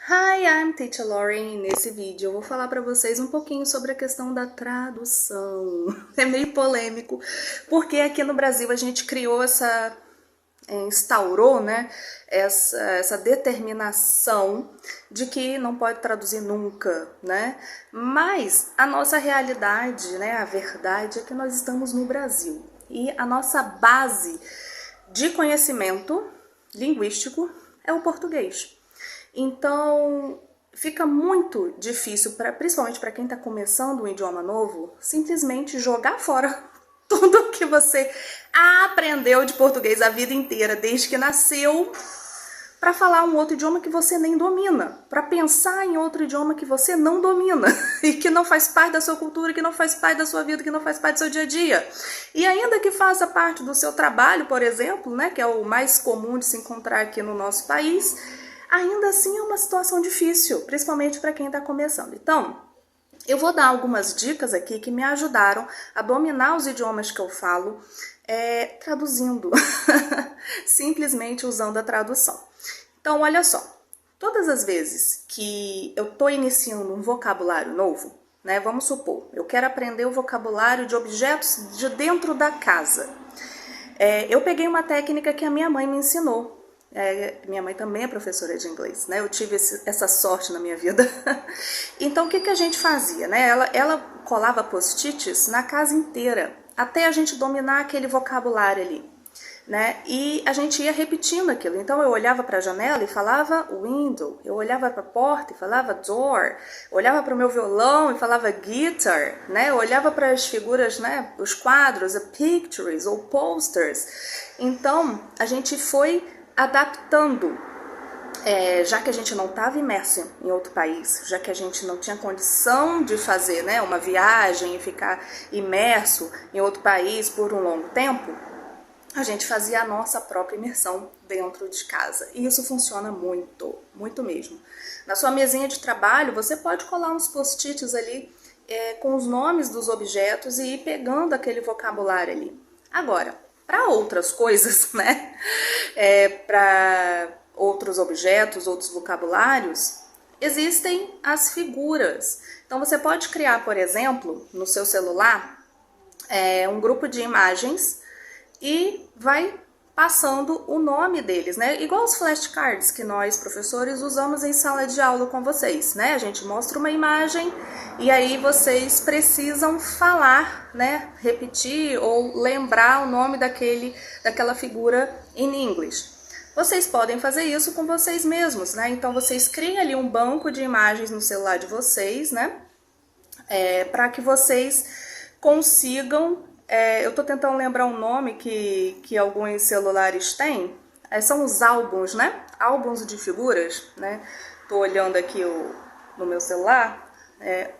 Hi, I'm Teacher Lauren e nesse vídeo eu vou falar para vocês um pouquinho sobre a questão da tradução. É meio polêmico, porque aqui no Brasil a gente criou instaurou, né, essa determinação de que não pode traduzir nunca, né? Mas a nossa realidade, né, a verdade é que nós estamos no Brasil e a nossa base de conhecimento linguístico é o português. Então, fica muito difícil, principalmente para quem está começando um idioma novo, simplesmente jogar fora tudo que você aprendeu de português a vida inteira, desde que nasceu, para falar um outro idioma que você nem domina, para pensar em outro idioma que você não domina e que não faz parte da sua cultura, que não faz parte da sua vida, que não faz parte do seu dia a dia. E ainda que faça parte do seu trabalho, por exemplo, né, que é o mais comum de se encontrar aqui no nosso país, ainda assim é uma situação difícil, principalmente para quem está começando. Então, eu vou dar algumas dicas aqui que me ajudaram a dominar os idiomas que eu falo, traduzindo, simplesmente usando a tradução. Então, olha só, todas as vezes que eu estou iniciando um vocabulário novo, né, vamos supor, eu quero aprender o vocabulário de objetos de dentro da casa. Eu peguei uma técnica que a minha mãe me ensinou. Minha mãe também é professora de inglês, né? Eu tive essa sorte na minha vida. Então, o que a gente fazia, né? Ela colava post-its na casa inteira, até a gente dominar aquele vocabulário ali, né? E a gente ia repetindo aquilo. Então, eu olhava para a janela e falava window, eu olhava para a porta e falava door, eu olhava para o meu violão e falava guitar, né? Eu olhava para as figuras, né? Os quadros, pictures ou posters. Então, a gente foi adaptando, já que a gente não estava imerso em outro país, já que a gente não tinha condição de fazer, né, uma viagem e ficar imerso em outro país por um longo tempo, a gente fazia a nossa própria imersão dentro de casa. E isso funciona muito, muito mesmo. Na sua mesinha de trabalho, você pode colar uns post-its ali com os nomes dos objetos e ir pegando aquele vocabulário ali. Agora, para outras coisas, né? Para outros objetos, outros vocabulários, existem as figuras. Então você pode criar, por exemplo, no seu celular, um grupo de imagens e vai passando o nome deles, né? Igual os flashcards que nós, professores, usamos em sala de aula com vocês, né? A gente mostra uma imagem e aí vocês precisam falar, né? Repetir ou lembrar o nome daquela figura em inglês. Vocês podem fazer isso com vocês mesmos, né? Então vocês criem ali um banco de imagens no celular de vocês, né? Para que vocês consigam. Eu tô tentando lembrar um nome que alguns celulares têm. São os álbuns, né? Álbuns de figuras, né? Tô olhando aqui no meu celular.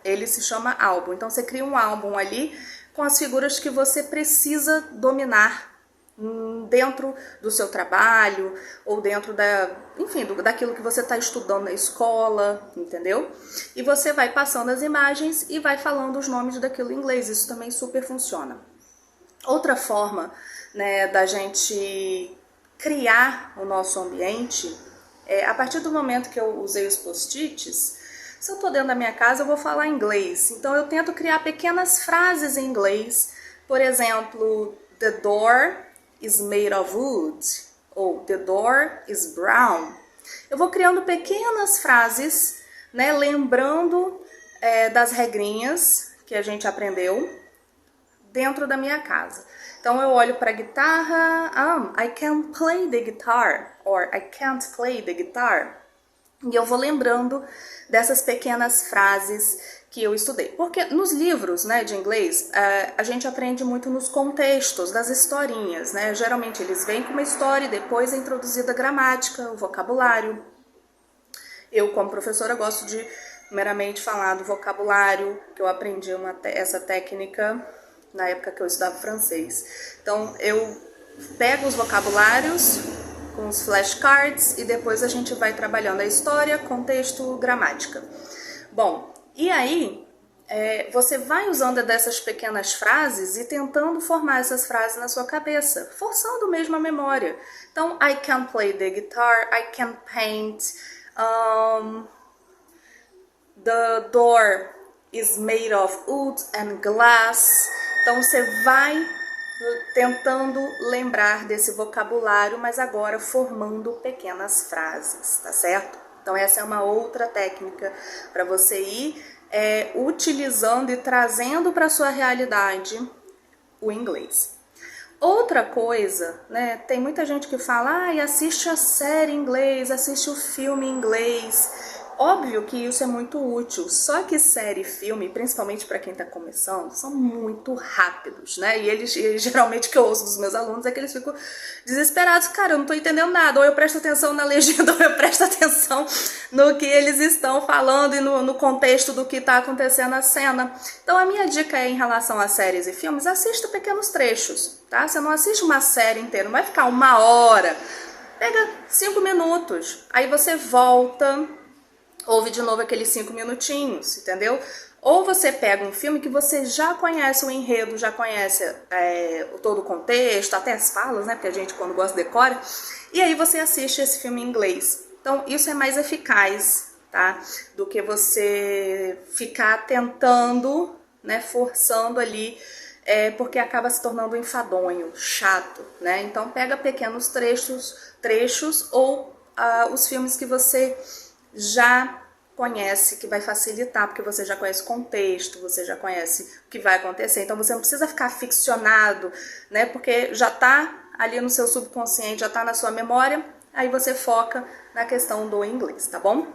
Ele se chama álbum. Então você cria um álbum ali com as figuras que você precisa dominar dentro do seu trabalho ou dentro daquilo que você está estudando na escola, entendeu? E você vai passando as imagens e vai falando os nomes daquilo em inglês. Isso também super funciona. Outra forma, né, da gente criar o nosso ambiente, a partir do momento que eu usei os post-its, se eu estou dentro da minha casa, eu vou falar inglês. Então eu tento criar pequenas frases em inglês. Por exemplo, the door is made of wood, ou the door is brown. Eu vou criando pequenas frases, né, lembrando das regrinhas que a gente aprendeu dentro da minha casa. Então eu olho para a guitarra, I can play the guitar, or I can't play the guitar. E eu vou lembrando dessas pequenas frases que eu estudei. Porque nos livros, né, de inglês, a gente aprende muito nos contextos das historinhas, né? Geralmente eles vêm com uma história e depois é introduzida a gramática, o vocabulário. Eu, como professora, gosto de meramente falar do vocabulário, que eu aprendi essa técnica na época que eu estudava francês. Então eu pego os vocabulários com os flashcards e depois a gente vai trabalhando a história, contexto, gramática. Bom, e aí você vai usando dessas pequenas frases e tentando formar essas frases na sua cabeça, forçando mesmo a memória. Então, I can play the guitar, I can paint, The door is made of wood and glass. Então você vai tentando lembrar desse vocabulário, mas agora formando pequenas frases, tá certo? Então essa é uma outra técnica para você ir utilizando e trazendo para sua realidade o inglês. Outra coisa, né, tem muita gente que fala, assiste a série em inglês, assiste o filme em inglês. Óbvio que isso é muito útil, só que série e filme, principalmente para quem está começando, são muito rápidos, né? E geralmente o que eu ouço dos meus alunos é que eles ficam desesperados. Cara, eu não estou entendendo nada, ou eu presto atenção na legenda, ou eu presto atenção no que eles estão falando e no contexto do que está acontecendo na cena. Então a minha dica é, em relação a séries e filmes, assista pequenos trechos, tá? Você não assiste uma série inteira, não vai ficar 1 hora. Pega 5 minutos, aí você volta, ouve de novo aqueles 5 minutinhos, entendeu? Ou você pega um filme que você já conhece o enredo, já conhece todo o contexto, até as falas, né? Porque a gente, quando gosta, decora. E aí você assiste esse filme em inglês. Então, isso é mais eficaz, tá? Do que você ficar tentando, né? Forçando ali, porque acaba se tornando enfadonho, chato, né? Então, pega pequenos trechos ou os filmes que você já conhece, que vai facilitar, porque você já conhece o contexto, você já conhece o que vai acontecer, então você não precisa ficar ficcionado, né, porque já tá ali no seu subconsciente, já tá na sua memória, aí você foca na questão do inglês, tá bom?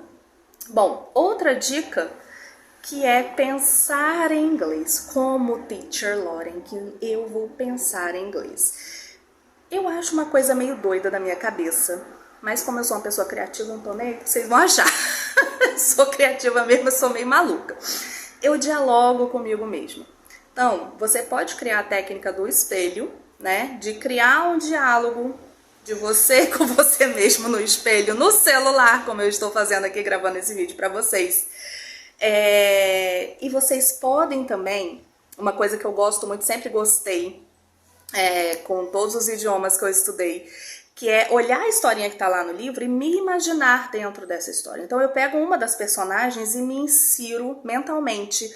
Bom, outra dica que é pensar em inglês, como Teacher Lauren, que eu vou pensar em inglês. Eu acho uma coisa meio doida na minha cabeça, mas como eu sou uma pessoa criativa, não tô nem aí, vocês vão achar. Sou criativa mesmo, eu sou meio maluca. Eu dialogo comigo mesma. Então, você pode criar a técnica do espelho, né? De criar um diálogo de você com você mesmo no espelho, no celular, como eu estou fazendo aqui, gravando esse vídeo para vocês. E vocês podem também, uma coisa que eu gosto muito, sempre gostei, com todos os idiomas que eu estudei, que é olhar a historinha que tá lá no livro e me imaginar dentro dessa história. Então eu pego uma das personagens e me insiro mentalmente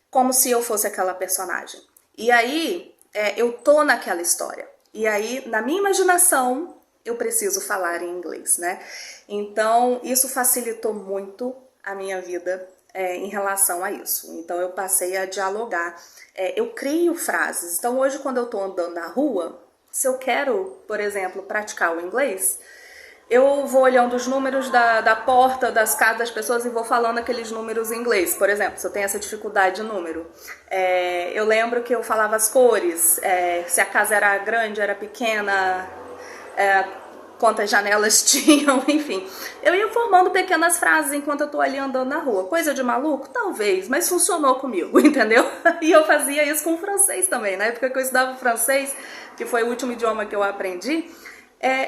como se eu fosse aquela personagem. E aí eu tô naquela história. E aí, na minha imaginação, eu preciso falar em inglês, né? Então isso facilitou muito a minha vida em relação a isso. Então eu passei a dialogar. Eu crio frases. Então hoje, quando eu tô andando na rua, se eu quero, por exemplo, praticar o inglês, eu vou olhando os números da porta, das casas das pessoas e vou falando aqueles números em inglês. Por exemplo, se eu tenho essa dificuldade de número, eu lembro que eu falava as cores, se a casa era grande, era pequena, quantas janelas tinham, enfim. Eu ia formando pequenas frases enquanto eu tô ali andando na rua. Coisa de maluco? Talvez, mas funcionou comigo, entendeu? E eu fazia isso com o francês também, na época que eu estudava francês, que foi o último idioma que eu aprendi,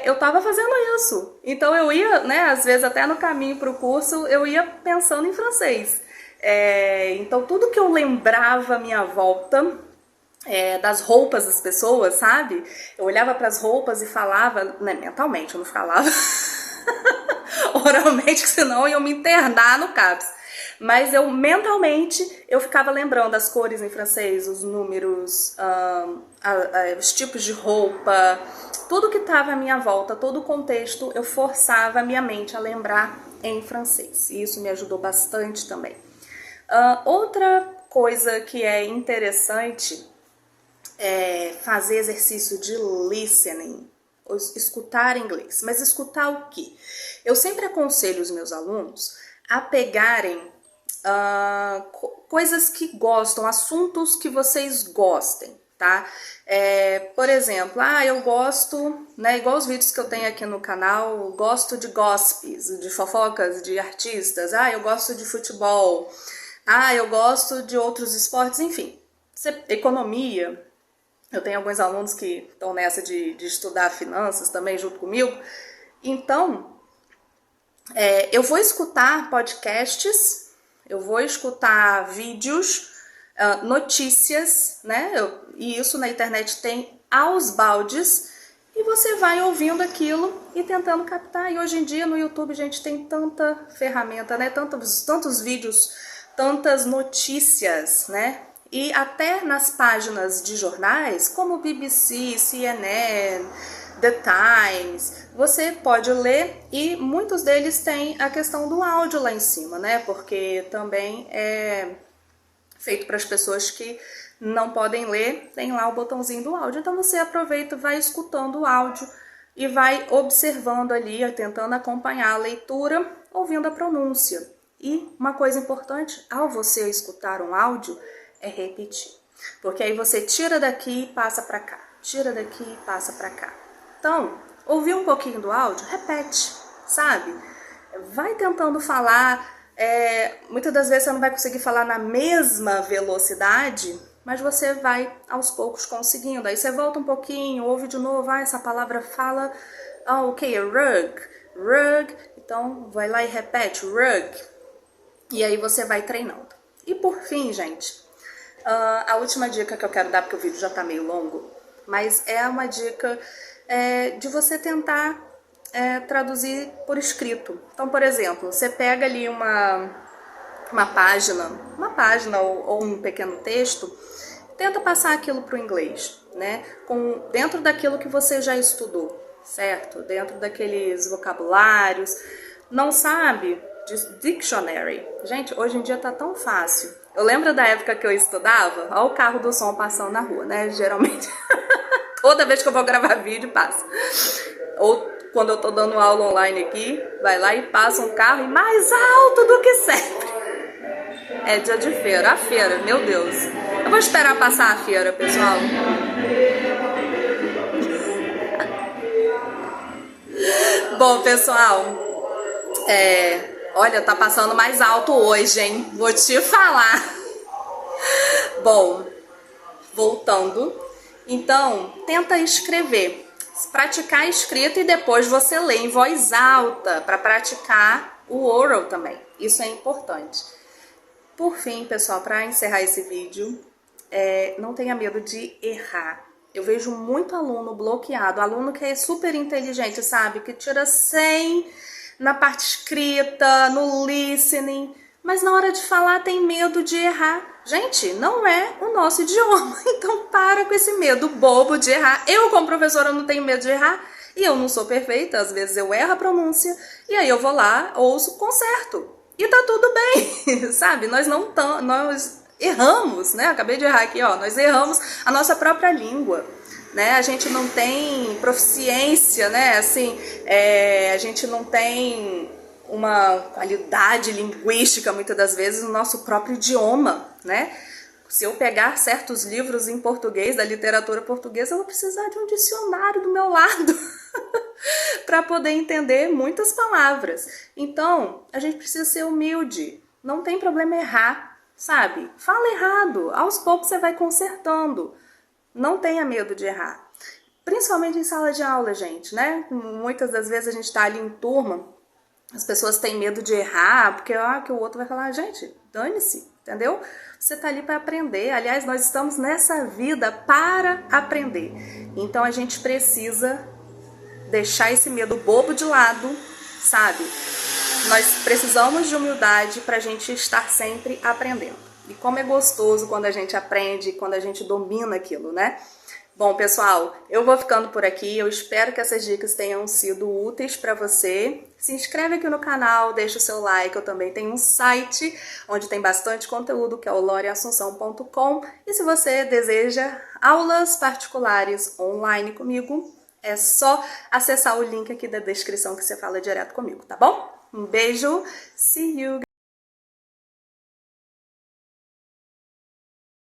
eu tava fazendo isso. Então eu ia, né, às vezes até no caminho pro curso, eu ia pensando em francês. Então tudo que eu lembrava à minha volta, das roupas das pessoas, sabe? Eu olhava para as roupas e falava, né, mentalmente, eu não falava oralmente, senão eu ia me internar no CAPS. Mas eu mentalmente eu ficava lembrando as cores em francês, os números, os tipos de roupa, tudo que estava à minha volta, todo o contexto, eu forçava a minha mente a lembrar em francês. E isso me ajudou bastante também. Outra coisa que é interessante é fazer exercício de listening, ou escutar inglês. Mas escutar o quê? Eu sempre aconselho os meus alunos a pegarem coisas que gostam, assuntos que vocês gostem, tá? Por exemplo, eu gosto, né, igual os vídeos que eu tenho aqui no canal, eu gosto de gossips, de fofocas de artistas, eu gosto de futebol, eu gosto de outros esportes, enfim, economia. Eu tenho alguns alunos que estão nessa de estudar finanças também junto comigo. Então, eu vou escutar podcasts, eu vou escutar vídeos, notícias, né? E isso na internet tem aos baldes. e você vai ouvindo aquilo e tentando captar. E hoje em dia no YouTube, gente, tem tanta ferramenta, né? Tantos vídeos, tantas notícias, né? E até nas páginas de jornais, como BBC, CNN, The Times, você pode ler, e muitos deles têm a questão do áudio lá em cima, né? Porque também é feito para as pessoas que não podem ler, tem lá o botãozinho do áudio. Então você aproveita, vai escutando o áudio e vai observando ali, tentando acompanhar a leitura, ouvindo a pronúncia. E uma coisa importante, ao você escutar um áudio, é repetir. Porque aí você tira daqui e passa para cá, tira daqui e passa para cá. Então, ouvir um pouquinho do áudio, repete, sabe? Vai tentando falar. Muitas das vezes você não vai conseguir falar na mesma velocidade, mas você vai aos poucos conseguindo. Aí você volta um pouquinho, ouve de novo, essa palavra fala, ok, rug, então vai lá e repete, rug, e aí você vai treinando. E por fim, gente, a última dica que eu quero dar, porque o vídeo já tá meio longo, mas é uma dica de você tentar traduzir por escrito. Então, por exemplo, você pega ali uma página ou um pequeno texto, tenta passar aquilo para o inglês, né? Dentro daquilo que você já estudou, certo? Dentro daqueles vocabulários. Não sabe? Dictionary. Gente, hoje em dia tá tão fácil. Eu lembro da época que eu estudava, olha o carro do som passando na rua, né? Geralmente, toda vez que eu vou gravar vídeo, passa. Ou quando eu tô dando aula online aqui, vai lá e passa um carro mais alto do que sempre. É dia de feira, a feira, meu Deus. Eu vou esperar passar a feira, pessoal. Bom, pessoal, olha, tá passando mais alto hoje, hein? Vou te falar. Bom, voltando. Então, tenta escrever. Praticar a escrita e depois você lê em voz alta para praticar o oral também. Isso é importante. Por fim, pessoal, para encerrar esse vídeo, não tenha medo de errar. Eu vejo muito aluno bloqueado, aluno que é super inteligente, sabe? Que tira 100 na parte escrita, no listening, mas na hora de falar tem medo de errar. Gente, não é o nosso idioma, então para com esse medo bobo de errar. Eu, como professora, não tenho medo de errar, e eu não sou perfeita, às vezes eu erro a pronúncia, e aí eu vou lá, ouço, conserto. E tá tudo bem, sabe? Nós erramos, né? Acabei de errar aqui, ó. Nós erramos a nossa própria língua, né? A gente não tem proficiência, né? Assim, a gente não tem uma qualidade linguística, muitas das vezes, no nosso próprio idioma, né? Se eu pegar certos livros em português, da literatura portuguesa, eu vou precisar de um dicionário do meu lado para poder entender muitas palavras. Então, a gente precisa ser humilde. Não tem problema errar, sabe? Fala errado. Aos poucos você vai consertando. Não tenha medo de errar. Principalmente em sala de aula, gente, né? Muitas das vezes a gente está ali em turma, as pessoas têm medo de errar, porque que o outro vai falar, gente, dane-se, entendeu? Você tá ali para aprender. Aliás, nós estamos nessa vida para aprender. Então a gente precisa deixar esse medo bobo de lado, sabe? Nós precisamos de humildade para a gente estar sempre aprendendo. E como é gostoso quando a gente aprende, quando a gente domina aquilo, né? Bom, pessoal, eu vou ficando por aqui. Eu espero que essas dicas tenham sido úteis para você. Se inscreve aqui no canal, deixa o seu like. Eu também tenho um site onde tem bastante conteúdo, que é o loreassunção.com. E se você deseja aulas particulares online comigo, é só acessar o link aqui da descrição que você fala direto comigo, tá bom? Um beijo, see you!